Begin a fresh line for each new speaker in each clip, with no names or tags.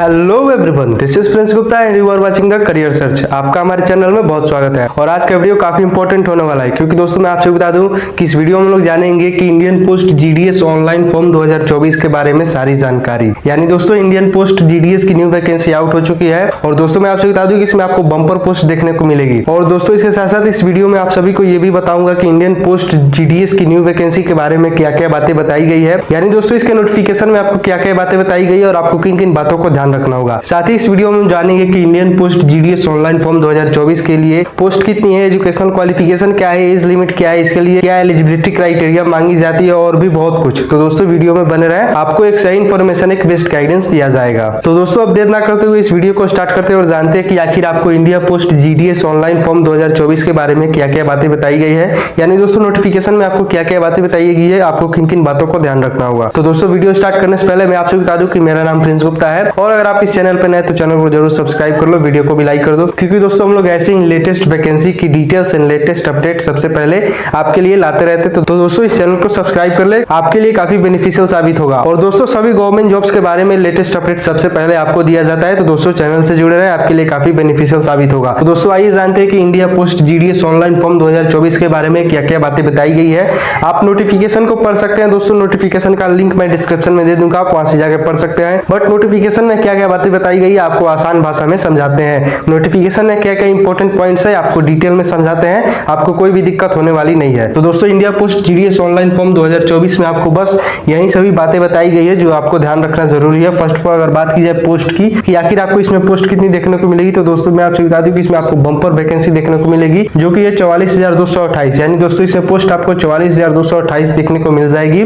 Hello everyone, this is Prince Gupta and you are watching the career search. आपका हमारे channel में बहुत स्वागत है और आज का वीडियो काफी इंपॉर्टेंट होने वाला है क्योंकि दोस्तों मैं आपसे बता दूं कि इस वीडियो में हम लोग जानेंगे कि Indian post GDS online form 2024 के बारे में सारी जानकारी। यानी दोस्तों इंडियन पोस्ट जीडीएस की न्यू वैकेंसी आउट हो चुकी है और दोस्तों मैं आपसे बता दूं कि इसमें आपको बम्पर पोस्ट देखने को मिलेगी। और दोस्तों इसके साथ साथ इस वीडियो में आप सभी को ये भी बताऊंगा कि इंडियन पोस्ट जीडीएस की न्यू वैकेंसी के बारे में क्या क्या बातें बताई गई है। यानी दोस्तों इसके नोटिफिकेशन में आपको क्या क्या बातें बताई गई है और आपको किन किन बातों को ध्यान रखना होगा। साथ ही इस वीडियो में हम जानेंगे कि Indian post GDS online form 2024 के लिए पोस्ट कितनी है, एजुकेशनल क्वालिफिकेशन क्या है, एज लिमिट क्या है, इसके लिए क्या एलिजिबिलिटी क्राइटेरिया मांगी जाती है और भी बहुत कुछ। तो दोस्तों वीडियो में बने रहे, आपको एक सही इन्फॉर्मेशन, एक बेस्ट गाइडेंस दिया जाएगा। तो दोस्तों अब देर ना करते हुए इस वीडियो को स्टार्ट करते हैं और जानते हैं कि आखिर आपको India post GDS online form 2024 के बारे में क्या क्या बातें बताई गई है। यानी दोस्तों नोटिफिकेशन में आपको क्या क्या बातें बताई गई है, आपको किन किन बातों को ध्यान रखना होगा। तो दोस्तों वीडियो स्टार्ट करने से पहले मैं आपसे बता दूं कि मेरा नाम प्रिंस गुप्ता है और अगर आप इस चैनल पर नए तो चैनल को जरूर सब्सक्राइब कर लो, वीडियो को भी लाइक कर दो क्योंकि दोस्तों हम लोग ऐसे ही लेटेस्ट वैकेंसी की डिटेल्स एंड लेटेस्ट अपडेट सबसे पहले आपके लिए लाते रहते। तो दोस्तों इस चैनल को सब्सक्राइब कर ले, आपके लिए काफी बेनिफिशियल साबित होगा। और दोस्तों सभी गवर्नमेंट जॉब्स के बारे में लेटेस्ट अपडेट सबसे पहले आपको दिया जाता है। तो दोस्तों चैनल से जुड़े रहे, आपके लिए काफी बेनिफिशियल साबित होगा। तो दोस्तों आइए जानते हैं कि India post GDS online form 2024 के बारे में क्या क्या बातें बताई गई है। आप नोटिफिकेशन को पढ़ सकते हैं दोस्तों, नोटिफिकेशन का लिंक मैं डिस्क्रिप्शन में दे दूंगा, आप वहां से जाकर पढ़ सकते हैं। बट नोटिफिकेशन में क्या क्या बातें बताई गई है आपको आसान भाषा में समझाते हैं। नोटिफिकेशन में क्या क्या इंपॉर्टेंट पॉइंट्स है आपको डिटेल में समझाते हैं, आपको कोई भी दिक्कत होने वाली नहीं है। तो दोस्तों India post GDS online form 2024 में आपको बस यही सभी बातें बताई गई है जो आपको ध्यान रखना जरूरी है। फर्स्ट ऑफ ऑल अगर बात की जाए पोस्ट की कि आखिर आपको इसमें पोस्ट कितनी देखने को मिलेगी, तो दोस्तों मैं आपसे बता दूं कि इसमें आपको बम्पर वैकेंसी देखने को मिलेगी जो कि है 44,228। यानी दोस्तों इसमें पोस्ट आपको 44,228 देखने को मिल जाएगी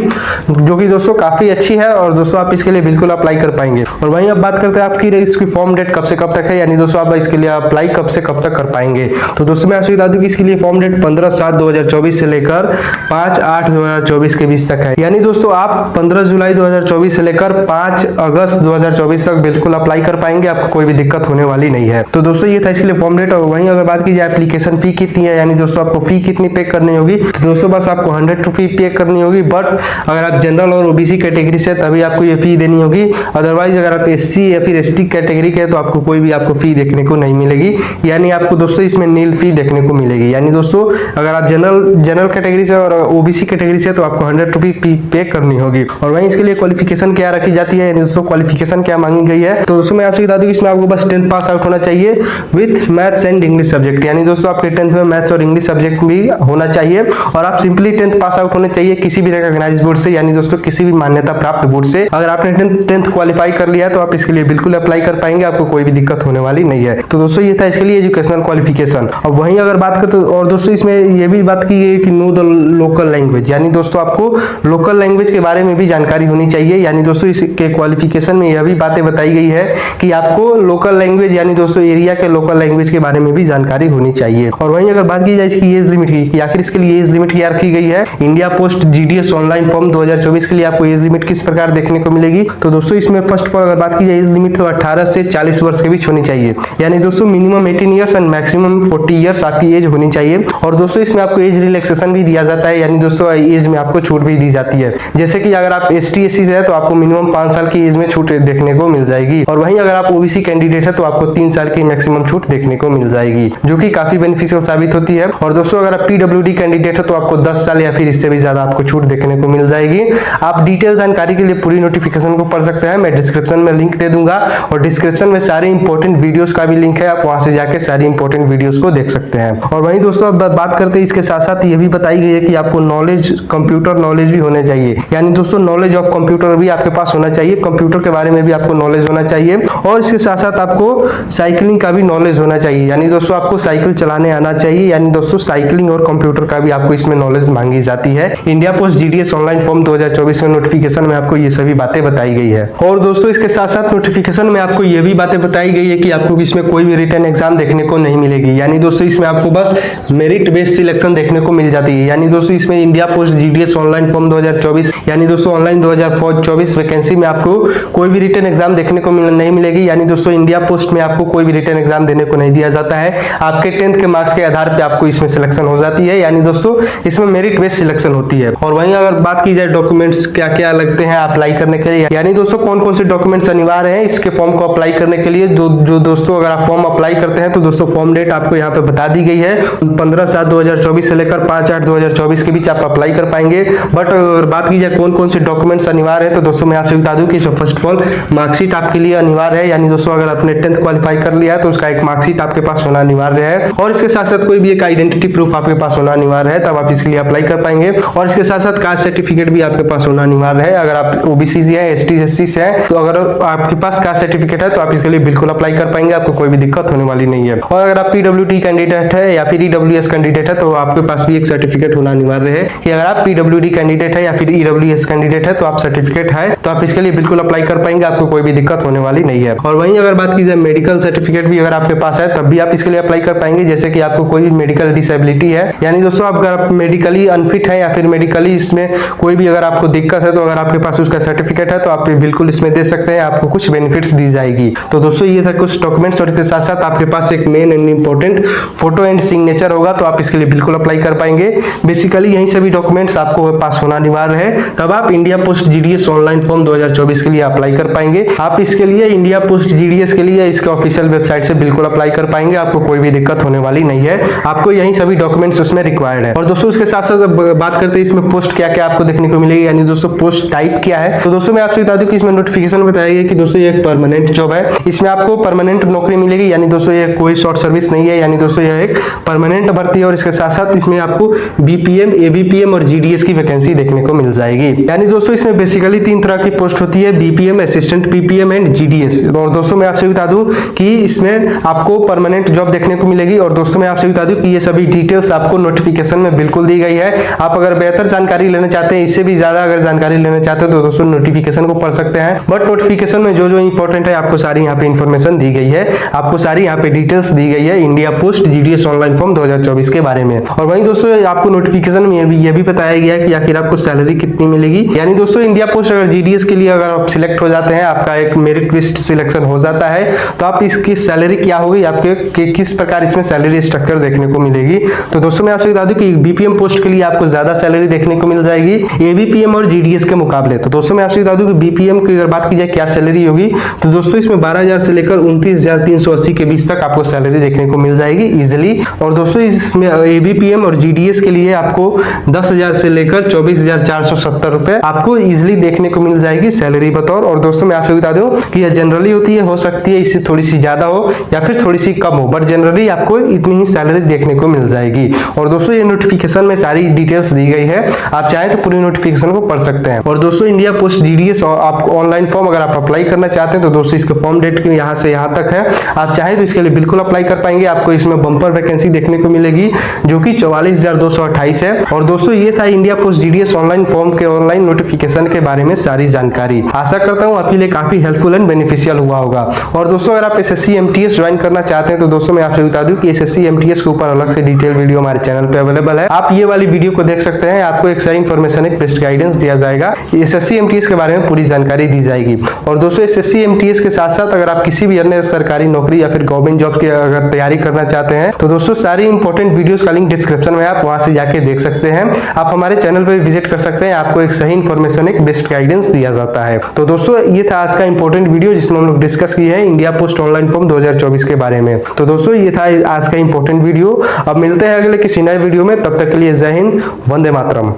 जो कि दोस्तों काफी अच्छी है और दोस्तों आप इसके लिए बिल्कुल अप्लाई कर पाएंगे। और वहीं अब बात करते हैं आपकी इसकी फॉर्म डेट कब से कब तक है, यानी दोस्तों आप इसके लिए अप्लाई कब से कब तक कर पाएंगे। तो दोस्तों मैं आपसे बता दूं कि इसके लिए फॉर्म डेट 15/7/2024 से लेकर 5/8/2024 के बीच तक है। यानी दोस्तों आप 15 जुलाई 2024 से लेकर 5 अगस्त 2024 तक बिल्कुल अप्लाई कर पाएंगे, आपको कोई भी दिक्कत होने वाली नहीं है। तो दोस्तों ये था इसके लिए फॉर्म डेट। और वहीं अगर बात की जाए एप्लीकेशन फी कितनी है, यानी दोस्तों आपको फी कितनी पे करनी होगी, तो दोस्तों बस आपको 100 रुपये पे करनी होगी। बट अगर आप जनरल और ओबीसी कैटेगरी से तभी आपको ये फी देनी होगी, अदरवाइज अगर आप एससी या फिर एसटी कैटेगरी के तो आपको कोई भी आपको फी देखने को नहीं मिलेगी। यानी आपको दोस्तों इसमें नील फी देखने को मिलेगी। यानी दोस्तों अगर आप जनरल कैटेगरी से और ओबीसी कैटेगरी से तो आपको 100 रुपये पे करनी होगी। और वहीं इसके लिए क्वालिफिकेशन क्या रखी जाती है, यानी दोस्तों क्वालिफिकेशन क्या मांगी गई है, तो दोस्तों मैं आपसे बता दूं कि इसमें आपको बस 10th पास आउट होना चाहिए with maths and English subject. यानी दोस्तों आपके 10th में मैथ्स और इंग्लिश सब्जेक्ट भी होना चाहिए और आप सिंपली 10th पास आउट होने चाहिए किसी भी रिकॉग्नाइज्ड बोर्ड से, यानी दोस्तों किसी भी मान्यता प्राप्त बोर्ड से। अगर आपने 10th क्वालिफाई कर लिया तो आप इसके लिए बिल्कुल अप्लाई कर पाएंगे, आपको कोई भी दिक्कत होने वाली नहीं है। तो दोस्तों ये था इसके लिए एजुकेशनल क्वालिफिकेशन। अब वहीं अगर बात करते और दोस्तों इसमें ये भी बात की गई कि नो द लोकल लैंग्वेज, यानी दोस्तों आपको लोकल लैंग्वेज के बारे में भी जानकारी होनी चाहिए। यानी दोस्तों इसके क्वालिफिकेशन में यह भी बातें बताई गई है कि आपको लोकल लैंग्वेज यानी दोस्तों एरिया के लोकल लैंग्वेज के बारे में भी जानकारी होनी चाहिए। और वहीं अगर बात की जाए इसकी एज लिमिट की कि आखिर इसके लिए एज लिमिट क्या रखी गई है, India post GDS online form 2024 के लिए आपको एज लिमिट किस प्रकार देखने को मिलेगी, तो दोस्तों इसमें फर्स्ट ऑफ ऑल अगर बात की जाए एज लिमिट तो 18 से 40 वर्ष के बीच होनी चाहिए। यानी दोस्तों minimum 18 years and maximum 40 years आपकी एज होनी चाहिए। और दोस्तों इसमें आपको एज रिलैक्सेशन भी दिया जाता है, यानी दोस्तों एज में आपको छूट भी दी जाती है। जैसे कि अगर आप एसटी एससी से है तो आपको मिनिमम 5 साल की एज में छूट देखने को मिल जाएगी। और वहीं अगर आप ओबीसी कैंडिडेट है तो आपको 3 साल की मैक्सिमम छूट देखने को मिल जाएगी जो कि काफी बेनिफिशियल साबित होती है। और दोस्तों अगर आप पीडब्ल्यूडी कैंडिडेट है तो आपको 10 साल या फिर इससे भी ज्यादा आपको छूट देखने को मिल जाएगी। आप डिटेल जानकारी के लिए पूरी नोटिफिकेशन को पढ़ सकते हैं, मैं डिस्क्रिप्शन में लिंक दे दूंगा और डिस्क्रिप्शन में सारे इंपॉर्टेंट वीडियोस का भी लिंक है, आप वहां से जाके सारी इंपॉर्टेंट वीडियोस को देख सकते हैं। और वहीं दोस्तों अब बात करते हैं इसके साथ साथ ये भी बताई गई है कि आपको नॉलेज, कंप्यूटर नॉलेज भी होने चाहिए। यानी दोस्तों नॉलेज ऑफ कंप्यूटर भी आपके पास होना चाहिए, कंप्यूटर के बारे में भी आपको नॉलेज होना चाहिए। और इसके साथ साथ आपको साइकिलिंग का भी नॉलेज होना चाहिए, यानी दोस्तों आपको साइकिल चलाने आना चाहिए। यानी दोस्तों साइकिलिंग और कंप्यूटर का भी आपको इसमें नॉलेज मांगी जाती है। India post GDS online form 2024 के नोटिफिकेशन में आपको ये सभी बातें बताई गई है। और दोस्तों इसके साथ साथ नोटिफिकेशन में आपको ये भी बातें बताई गई है कि आपको इसमें कोई भी रिटन एग्जाम देखने को नहीं मिलेगी। यानी दोस्तों इसमें आपको बस मेरिट बेस्ड सिलेक्शन देखने को मिल जाती है। यानी दोस्तों इसमें India post GDS online form 2024 यानी दोस्तों ऑनलाइन 2024 वैकेंसी में आपको कोई भी रिटन एग्जाम देखने को नहीं मिलेगी। यानी दोस्तों इंडिया पोस्ट में आपको कोई भी रिटन एग्जाम देने को नहीं दिया जाता है, आपके 10th के मार्क्स के आधार पे आपको इसमें सिलेक्शन हो जाती है। यानी दोस्तों इसमें मेरिट बेस्ड सिलेक्शन होती है। और वहीं अगर बात की जाए डॉक्यूमेंट्स क्या क्या लगते हैं अप्लाई करने के लिए, यानी दोस्तों कौन कौन से डॉक्यूमेंट्स अनिवार्य रहे हैं इसके फॉर्म को अप्लाई करने के लिए। जो दोस्तों अगर आप फॉर्म अप्लाई करते हैं तो दोस्तों फॉर्म डेट आपको यहाँ पे बता दी गई है 15/7/2024 से लेकर 5/8/2024 के बीच आप अप्लाई कर पाएंगे। बट अगर बात की जाए कौन कौन से डॉक्यूमेंट्स अनिवार्य है तो दोस्तों मैं आपसे बता दूं कि फर्स्ट ऑफ ऑल मार्कशीट आपके लिए अनिवार्य है, यानी दोस्तों अगर आपने 10th क्वालिफाई कर लिया है तो उसका एक मार्कशीट आपके पास होना अनिवार्य है। और इसके साथ साथ कोई भी एक आइडेंटिटी प्रूफ आपके पास होना अनिवार्य है, तब आप इसके लिए अप्लाई कर पाएंगे। और इसके साथ साथ कास्ट सर्टिफिकेट भी आपके पास होना अनिवार्य है। अगर आप ओबीसी से हैं, एसटी एससी से हैं, तो अगर आपके पास कास्ट सर्टिफिकेट है तो आप इसके लिए बिल्कुल अप्लाई कर पाएंगे, आपको कोई भी दिक्कत होने वाली नहीं है। और अगर आप पीडब्ल्यूडी कैंडिडेट है या फिर ईडब्ल्यूएस कैंडिडेट है तो आपके पास भी एक सर्टिफिकेट होना अनिवार्य है कि अगर आप पीडब्ल्यूडी कैंडिडेट है या फिर ईडब्ल्यूएस कैंडिडेट है तो आप सर्टिफिकेट है तो आप इसके लिए बिल्कुल अप्लाई कर पाएंगे, आपको कोई भी दिक्कत होने वाली नहीं है। और वहीं अगर बात की जाए मेडिकल सर्टिफिकेट भी अगर आपके पास है तब भी आप इसके लिए अप्लाई कर पाएंगे, जैसे कि आपको कोई मेडिकल डिसेबिलिटी है, यानी दोस्तों अगर आप मेडिकली अनफिट है या फिर मेडिकली इसमें कोई भी अगर आपको दिक्कत है तो अगर आपके पास उसका सर्टिफिकेट है तो आप बिल्कुल इसमें दे सकते हैं, आपको कुछ बेनिफिट्स दी जाएगी। तो दोस्तों ये था कुछ डॉक्यूमेंट्स और इसके साथ साथ आपके पास एक main and important photo and signature होगा तो आप इसके लिए बिल्कुल अप्लाई कर पाएंगे। बेसिकली यही सभी डॉक्यूमेंट्स आपको पास होना अनिवार्य है, तब आप India post GDS online form 2024 के लिए अप्लाई कर पाएंगे। आप इसके लिए इंडिया पोस्ट जीडीएस के लिए इसके ऑफिशियल वेबसाइट से बिल्कुल अप्लाई कर पाएंगे, आपको कोई भी दिक्कत होने वाली नहीं है। आपको यही सभी डॉक्यूमेंट्स उसमें रिक्वायर्ड है। और दोस्तों इसके साथ साथ बात करते हैं इसमें पोस्ट क्या क्या आपको देखने को मिलेगी, यानी दोस्तों पोस्ट टाइप क्या है। तो दोस्तों मैं आपसे बता दूं कि इसमें नोटिफिकेशन बताया गया कि दोस्तों ये एक परमानेंट जॉब है, इसमें आपको परमानेंट नौकरी मिलेगी, यानी दोस्तों ये कोई शॉर्ट सर्विस नहीं है, यानी दोस्तों यह एक परमानेंट भर्ती है। और इसके साथ साथ इसमें आपको बीपीएम, एबीपीएम और जीडीएस की वैकेंसी देखने को मिल जाएगी। यानी दोस्तों इसमें बेसिकली 3 तरह की पोस्ट होती है, BPM, assistant ppm and GDS. और दोस्तों मैं आपसे बता दूं कि इसमें आपको परमानेंट जॉब देखने को मिलेगी। और दोस्तों मैं आपसे बता दूं कि ये सभी डिटेल्स आपको नोटिफिकेशन में बिल्कुल दी गई है। आप अगर बेहतर जानकारी लेना चाहते हैं, इससे भी ज्यादा अगर जानकारी लेना चाहते हैं तो दोस्तों नोटिफिकेशन को पढ़ सकते हैं। बट नोटिफिकेशन में जो जो इंपॉर्टेंट है आपको सारी यहाँ पे इन्फॉर्मेशन दी गई है, आपको सारी यहाँ पे डिटेल्स दी गई है India post GDS online form 2024 के बारे में। और वहीं दोस्तों आपको नोटिफिकेशन में ये भी बताया गया है कि आखिर आपको सैलरी कितनी मिलेगी। यानी दोस्तों इंडिया पोस्ट अगर जीडीएस के लिए अगर आप सिलेक्ट हो जाते हैं, आपका एक मेरिट लिस्ट सिलेक्शन हो जाता है, तो आप इसकी सैलरी क्या होगी, आपके किस प्रकार इसमें सैलरी स्ट्रक्चर देखने को मिलेगी। तो दोस्तों मैं आपसे बता दूं कि बीपीएम पोस्ट के लिए आपको ज्यादा सैलरी देखने को मिल जाएगी एबीपीएम और जीडीएस के मुकाबले। तो दोस्तों मैं आपसे बता दूं कि बीपीएम की अगर बात की जाए क्या सैलरी होगी, तो दोस्तों इसमें 12,000 से लेकर 29,380 के बीच तक आपको सैलरी देखने को मिल जाएगी इजिली। और दोस्तों इसमें एबीपीएम और जीडीएस के लिए आपको 10,000 से लेकर 24,470 रुपए आपको इजिली देखने को मिल जाएगी सैलरी बतौर। और दोस्तों मैं आपसे बता दूं कि यह जनरली होती है, हो सकती है इससे थोड़ी सी ज्यादा हो या फिर थोड़ी सी कम हो, बट जनरली आपको इतनी ही सैलरी देखने को मिल जाएगी। और दोस्तों ये नोटिफिकेशन में सारी डिटेल्स दी गई है, आप चाहें तो पूरी नोटिफिकेशन को पढ़ सकते हैं। और दोस्तों इंडिया पोस्ट जीडीएस आपको ऑनलाइन फॉर्म अगर आप अप्लाई करना चाहते हैं तो दोस्तों इसके फॉर्म डेट की यहाँ से यहाँ तक है, आप चाहें तो इसके लिए बिल्कुल अप्लाई कर पाएंगे। आपको इसमें बम्पर वैकेंसी देखने को मिलेगी जो कि 44,228 है। और दोस्तों ये था India post GDS online form के ऑनलाइन नोटिफिकेशन के बारे में सारी जानकारी। आशा करता हूँ आपके लिए काफी हेल्पफुल एंड बेनिफिशियल हुआ होगा। और दोस्तों अगर आप एसएससी एमटीएस ज्वाइन करना चाहते हैं तो दोस्तों मैं आपसे बता दूं कि एसएससी एमटीएस के ऊपर अलग से डिटेल वीडियो हमारे चैनल पे अवेलेबल है, आप ये वाली वीडियो को देख सकते हैं। आपको एक सही इन्फॉर्मेशन, एक बेस्ट गाइडेंस दिया जाएगा, एसएससी एमटीएस के बारे में पूरी जानकारी दी जाएगी। और दोस्तों एसएससी एमटीएस के साथ साथ अगर आप किसी भी अन्य सरकारी नौकरी या फिर गवर्नमेंट जॉब की अगर तैयारी करना चाहते हैं तो दोस्तों सारी इंपॉर्टेंट वीडियोस का लिंक डिस्क्रिप्शन में आप वहां से जाके देख सकते हैं। आप हमारे चैनल पर विजिट कर सकते हैं, आपको एक सही इन्फॉर्मेशन, एक बेस्ट गाइडेंस दिया जाता है। तो दोस्तों ये था आज का इंपॉर्टेंट वीडियो जिसमें हम लोग डिस्कस की है इंडिया पोस्ट ऑनलाइन फॉर्म 2024 के बारे में। तो दोस्तों ये था आज का इंपॉर्टेंट वीडियो। अब मिलते हैं अगले किसी नए वीडियो में, तब तक के लिए जय हिंद, वंदे मातरम।